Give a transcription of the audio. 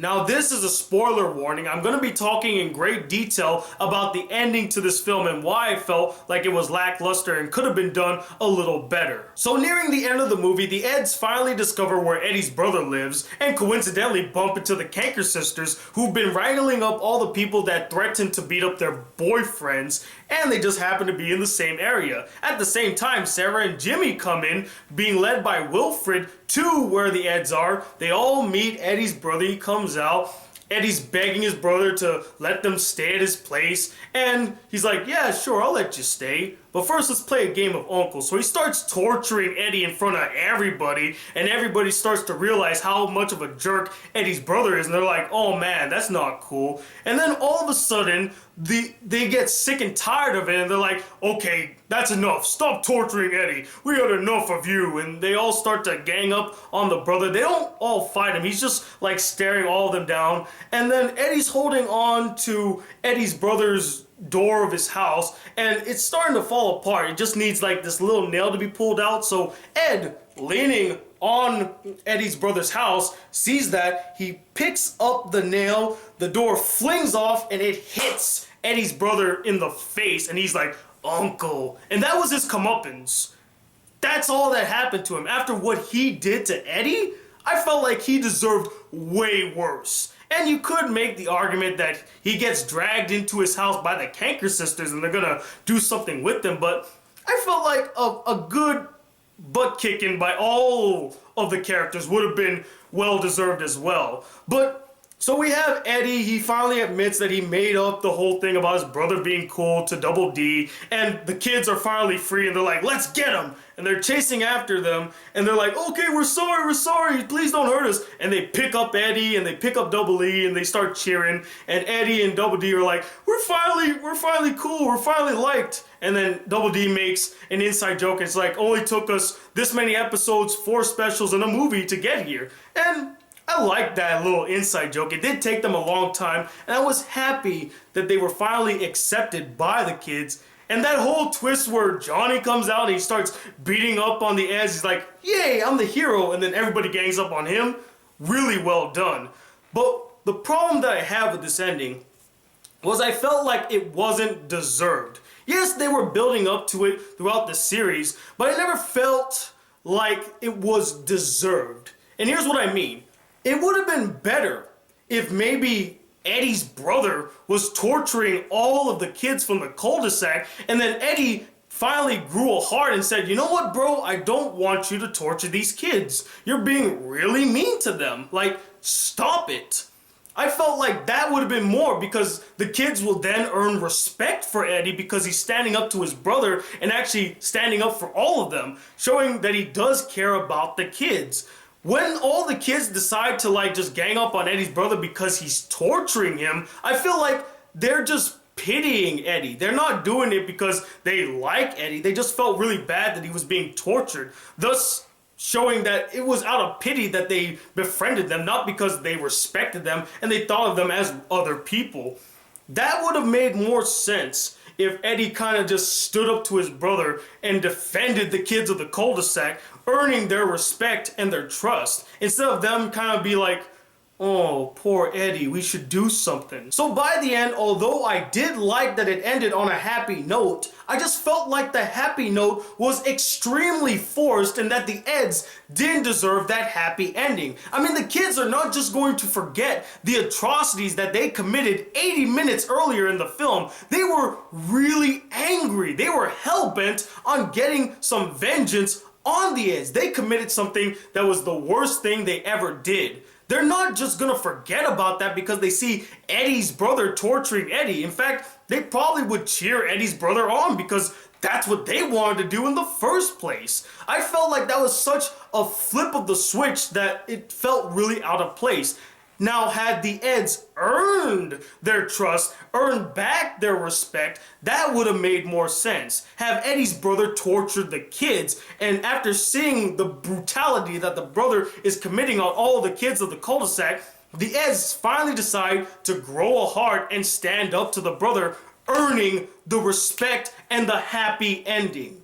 Now this is a spoiler warning. I'm going to be talking in great detail about the ending to this film and why I felt like it was lackluster and could have been done a little better. So nearing the end of the movie, the Edds finally discover where Eddie's brother lives and coincidentally bump into the Canker sisters who've been wrangling up all the people that threatened to beat up their boyfriends, and they just happen to be in the same area. At the same time, Sarah and Jimmy come in, being led by Wilfred to where the Edds are. They all meet Eddie's brother. He comes out. Eddie's begging his brother to let them stay at his place, and he's like, yeah, sure, I'll let you stay. But first, let's play a game of Uncle. So he starts torturing Eddie in front of everybody, and everybody starts to realize how much of a jerk Eddie's brother is, and they're like, oh man, that's not cool. And then all of a sudden, they get sick and tired of it, and they're like, okay, that's enough. Stop torturing Eddie. We had enough of you. And they all start to gang up on the brother. They don't all fight him. He's just like staring all of them down. And then Eddie's holding on to Eddie's brother's door of his house, and it's starting to fall apart. It just needs like this little nail to be pulled out. So Ed, leaning on Eddie's brother's house, sees that. He picks up the nail, the door flings off, and it hits Eddie's brother in the face, and he's like, Uncle. And that was his comeuppance. That's all that happened to him. After what he did to Eddie, I felt like he deserved way worse. And you could make the argument that he gets dragged into his house by the Canker sisters and they're gonna do something with him, but I felt like a good butt kicking by all of the characters would have been well deserved as well. But so we have Eddie. He finally admits that he made up the whole thing about his brother being cool to Double D, and the kids are finally free and they're like, let's get him. And they're chasing after them, and they're like, okay, we're sorry, please don't hurt us. And they pick up Eddie, and they pick up Double E, and they start cheering, and Eddie and Double D are like, we're finally cool, we're finally liked. And then Double D makes an inside joke, and it's like, only took us this many episodes, 4 specials, and a movie to get here. And I like that little inside joke. It did take them a long time, and I was happy that they were finally accepted by the kids. And that whole twist where Johnny comes out and he starts beating up on the Edds, he's like, yay, I'm the hero, and then everybody gangs up on him. Really well done. But the problem that I have with this ending was I felt like it wasn't deserved. Yes, they were building up to it throughout the series, but I never felt like it was deserved. And here's what I mean. It would have been better if maybe Eddie's brother was torturing all of the kids from the cul-de-sac, and then Eddie finally grew a heart and said, you know what, bro, I don't want you to torture these kids. You're being really mean to them. Like, stop it. I felt like that would have been more, because the kids will then earn respect for Eddie because he's standing up to his brother and actually standing up for all of them, showing that he does care about the kids. When all the kids decide to like just gang up on Eddie's brother because he's torturing him, I feel like they're just pitying Eddie. They're not doing it because they like Eddie. They just felt really bad that he was being tortured, thus showing that it was out of pity that they befriended them, not because they respected them and they thought of them as other people. That would have made more sense if Eddie kind of just stood up to his brother and defended the kids of the cul-de-sac, earning their respect and their trust, instead of them kind of be like, oh, poor Eddie, we should do something. So by the end, although I did like that it ended on a happy note, I just felt like the happy note was extremely forced and that the Edds didn't deserve that happy ending. I mean, the kids are not just going to forget the atrocities that they committed 80 minutes earlier in the film. They were really angry. They were hell-bent on getting some vengeance on the Edds. They committed something that was the worst thing they ever did. They're not just gonna forget about that because they see Eddie's brother torturing Eddie. In fact, they probably would cheer Eddie's brother on because that's what they wanted to do in the first place. I felt like that was such a flip of the switch that it felt really out of place. Now, had the Edds earned their trust, earned back their respect, that would have made more sense. Have Eddie's brother tortured the kids, and after seeing the brutality that the brother is committing on all the kids of the cul-de-sac, the Edds finally decide to grow a heart and stand up to the brother, earning the respect and the happy ending.